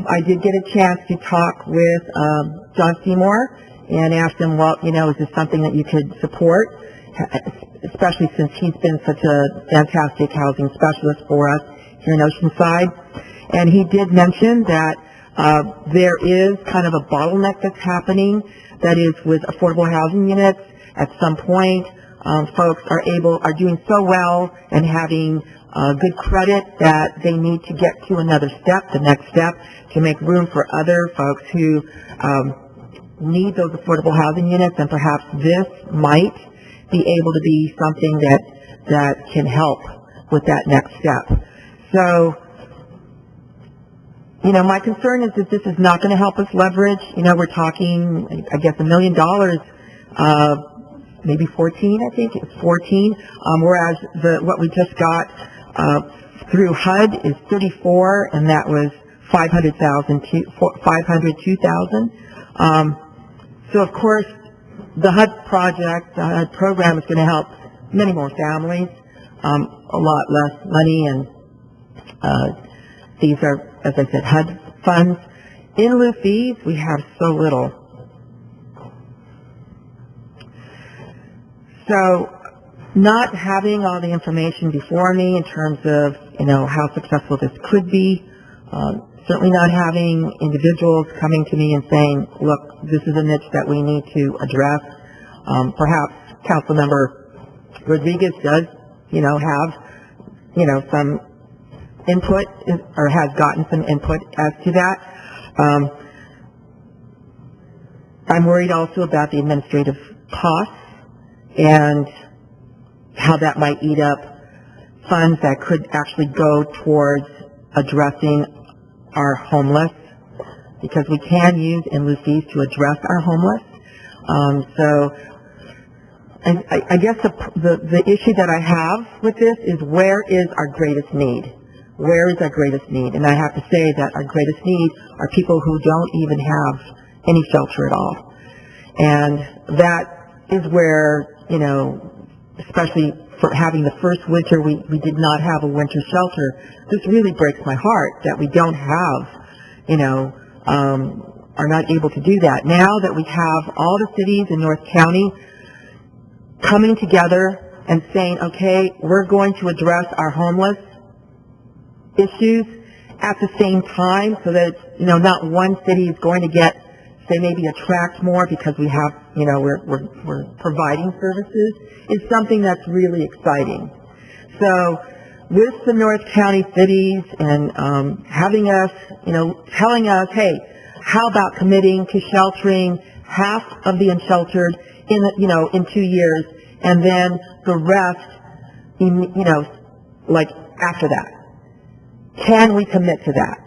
Speaker 5: I did get a chance to talk with John Seymour and asked him, well, is this something that you could support, especially since he's been such a fantastic housing specialist for us here in Oceanside. And he did mention that there is kind of a bottleneck that's happening, that is with affordable housing units. At some point, folks are doing so well and having good credit that they need to get to another step, the next step, to make room for other folks who need those affordable housing units, and perhaps this might be able to be something that can help with that next step. So, my concern is that this is not going to help us leverage. We're talking, I guess, $1 million, maybe 14, I think it's 14, whereas what we just got through HUD is 34, and that was 502,000. So of course, the HUD project, the HUD program is going to help many more families, a lot less money, and these are, as I said, HUD funds. In lieu fees, we have so little. So not having all the information before me in terms of, how successful this could be, certainly not having individuals coming to me and saying, look, this is a niche that we need to address. Perhaps Councilmember Rodriguez does, have, some input, or has gotten some input as to that. I'm worried also about the administrative costs and how that might eat up funds that could actually go towards addressing our homeless, because we can use in lieu fees to address our homeless. So I guess the issue that I have with this is, where is our greatest need? Where is our greatest need? And I have to say that our greatest need are people who don't even have any shelter at all. And that is where, especially for having the first winter, we did not have a winter shelter. This really breaks my heart that we don't have, are not able to do that. Now that we have all the cities in North County coming together and saying, okay, we're going to address our homeless, issues at the same time, so that, you know, not one city is going to get, say, maybe attract more because we have, you know, we're providing services, is something that's really exciting. So with the North County cities and having us, you know, telling us, hey, how about committing to sheltering half of the unsheltered in, you know, in 2 years, and then the rest, in, you know, like after that. Can we commit to that?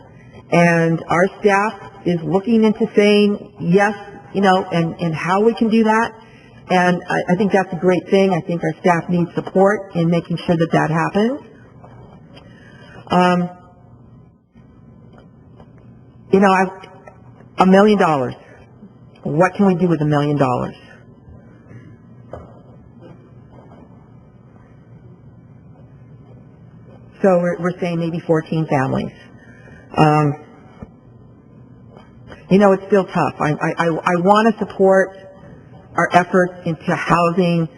Speaker 5: And our staff is looking into saying yes, you know, and how we can do that. And I think that's a great thing. I think our staff needs support in making sure that that happens. You know, $1 million. What can we do with $1 million? So we're saying maybe 14 families. You know, it's still tough. I want to support our efforts into housing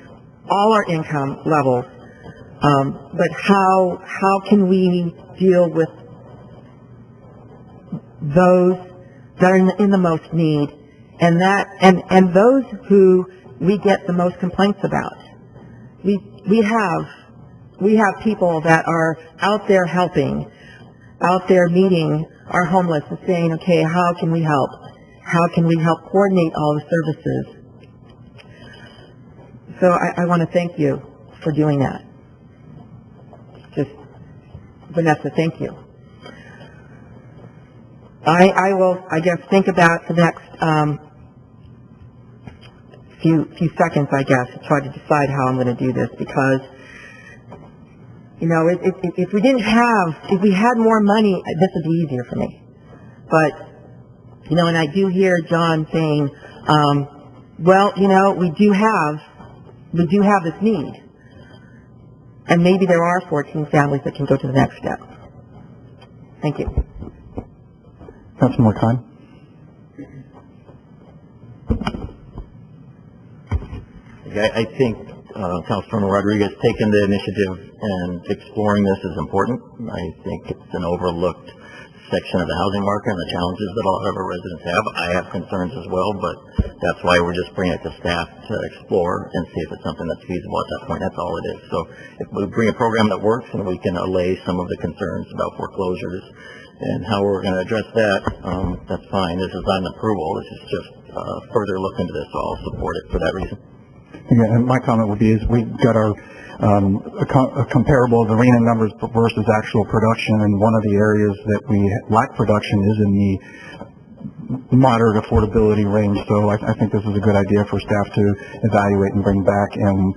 Speaker 5: all our income levels, but how can we deal with those that are in the most need, and those who we get the most complaints about? We have people that are out there helping, out there meeting our homeless and saying, okay, how can we help? How can we help coordinate all the services? So I want to thank you for doing that. Just, Vanessa, thank you. I will, I guess, think about the next few seconds, I guess, to try to decide how I'm going to do this, because, you know, if we had more money, this would be easier for me. But, you know, and I do hear John saying, well, you know, we do have this need. And maybe there are 14 families that can go to the next step. Thank you.
Speaker 2: Councilman Khan.
Speaker 4: I think Councilman Rodriguez taking the initiative and exploring this is important. I think it's an overlooked section of the housing market and the challenges that a lot of our residents have. I have concerns as well, but that's why we're just bringing it to staff to explore and see if it's something that's feasible at that point. That's all it is. So if we bring a program that works and we can allay some of the concerns about foreclosures and how we're going to address that, that's fine. This is not an approval. This is just further look into this, so I'll support it for that reason.
Speaker 2: Yeah, and my comment would be is we've got our a comparable of arena numbers versus actual production, and one of the areas that we lack production is in the moderate affordability range. So I think this is a good idea for staff to evaluate and bring back. And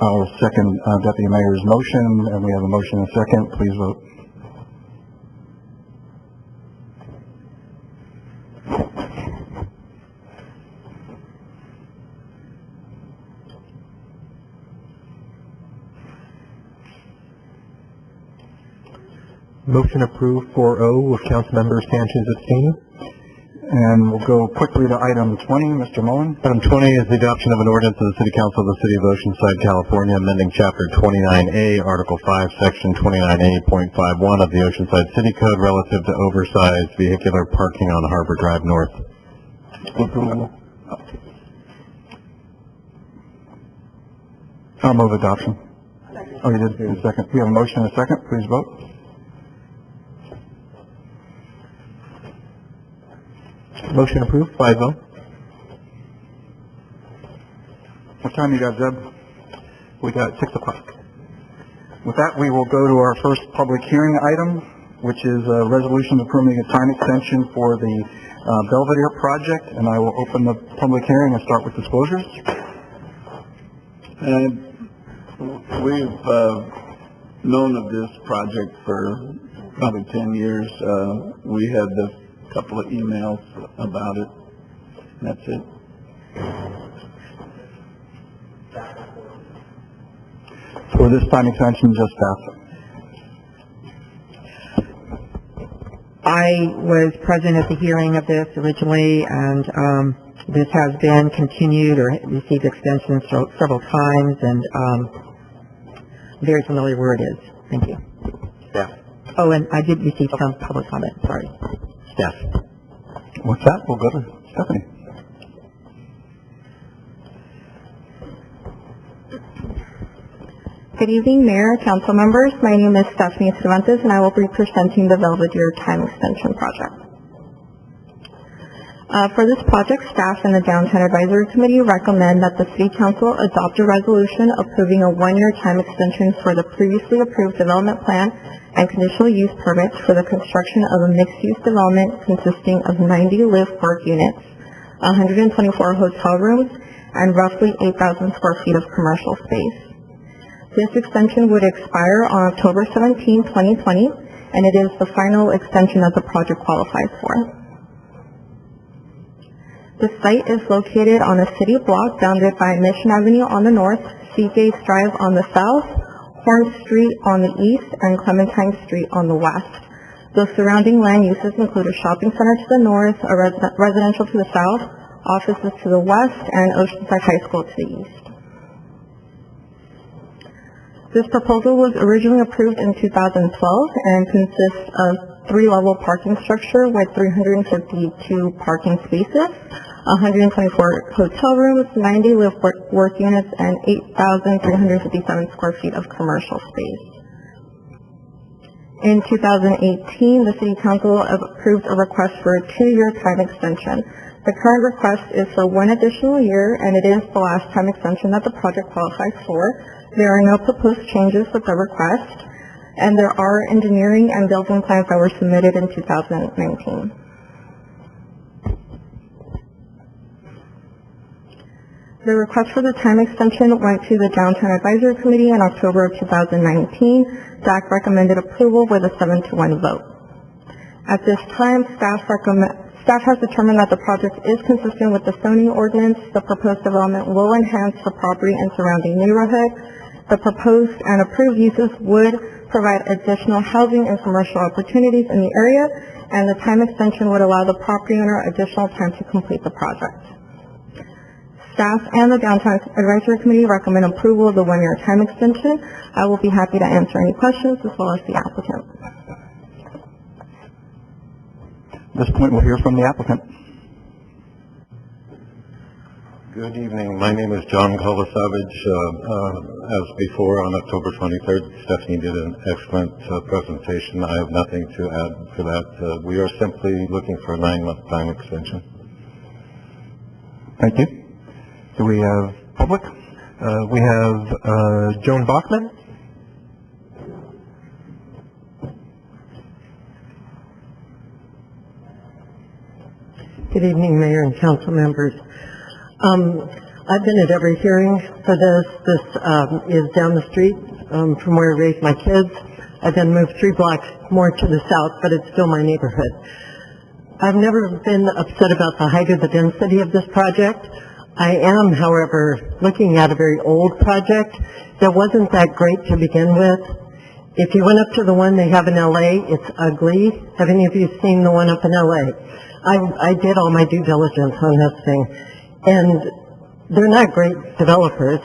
Speaker 2: I'll second Deputy Mayor's motion, and we have a motion and a second. Please vote.
Speaker 7: Motion approved 4-0 with Councilmember Sanchez abstaining.
Speaker 2: And we'll go quickly to item 20, Mr. Mullen.
Speaker 7: Item 20 is the adoption of an ordinance of the City Council of the City of Oceanside, California, amending Chapter 29A, Article 5, Section 29A.51 of the Oceanside City Code relative to oversized vehicular parking on Harbor Drive North.
Speaker 2: I'll move adoption. Oh, you did a second. We have a motion and a second. Please vote.
Speaker 7: Motion approved, 5-0.
Speaker 2: What time you got, Zeb?
Speaker 7: We got 6 o'clock.
Speaker 2: With that, we will go to our first public hearing item, which is a resolution approving a time extension for the Belvedere project, and I will open the public hearing and start with disclosures.
Speaker 6: We've known of this project for probably 10 years. We had a couple of emails about it. That's it.
Speaker 2: For this time extension, just staff.
Speaker 5: I was present at the hearing of this originally, and this has been continued or received extensions several times, and I'm very familiar where it is. Thank you.
Speaker 4: Staff.
Speaker 5: Oh, and I did receive some public comment, sorry.
Speaker 2: Staff. What's that? We'll go to Stephanie.
Speaker 3: Good evening, Mayor, Council members. My name is Stephanie Cervantes, and I will be presenting the Belvedere Time Extension Project. For this project, staff and the Downtown Advisory Committee recommend that the City Council adopt a resolution approving a one-year time extension for the previously approved development plan and conditional use permits for the construction of a mixed-use development consisting of 90 live-work units, 124 hotel rooms, and roughly 8,000 square feet of commercial space. This extension would expire on October 17, 2020, and it is the final extension that the project qualifies for. The site is located on a city block bounded by Mission Avenue on the north, Seagate Drive on the south, Horn Street on the east, and Clementine Street on the west. The surrounding land uses include a shopping center to the north, a residential to the south, offices to the west, and Oceanside High School to the east. This proposal was originally approved in 2012 and consists of 3-level parking structure with 352 parking spaces, 124 hotel rooms, 90 live-work units, and 8,357 square feet of commercial space. In 2018, the City Council approved a request for a 2-year time extension. The current request is for 1 additional year, and it is the last time extension that the project qualifies for. There are no proposed changes with the request, and there are engineering and building plans that were submitted in 2019. The request for the time extension went to the Downtown Advisory Committee in October of 2019. DAC recommended approval with a 7-to-1 vote. At this time, staff has determined that the project is consistent with the zoning ordinance. The proposed development will enhance the property and surrounding neighborhood. The proposed and approved uses would provide additional housing and commercial opportunities in the area, and the time extension would allow the property owner additional time to complete the project. Staff and the Downtown Advisory Committee recommend approval of the 1-year time extension. I will be happy to answer any questions as well as the applicant.
Speaker 2: At this point, we'll hear from the applicant.
Speaker 12: Good evening. My name is John Kolasavage. As before, on October 23rd, Stephanie did an excellent presentation. I have nothing to add for that. We are simply looking for a 9-month time extension.
Speaker 2: Thank you. Do we have public?
Speaker 7: We have Joan Bachman.
Speaker 5: Good evening, Mayor and Council members. I've been at every hearing for this. This is down the street from where I raised my kids. I've then moved 3 blocks more to the south, but it's still my neighborhood. I've never been upset about the height or the density of this project. I am, however, looking at a very old project that wasn't that great to begin with. If you went up to the one they have in LA, it's ugly. Have any of you seen the one up in LA? I did all my due diligence on this thing, and they're not great developers.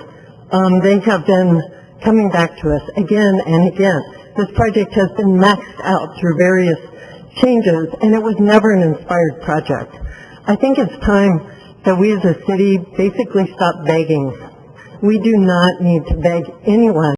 Speaker 5: They have been coming back to us again and again. This project has been maxed out through various changes, and it was never an inspired project. I think it's time that we as a city basically stop begging. We do not need to beg anyone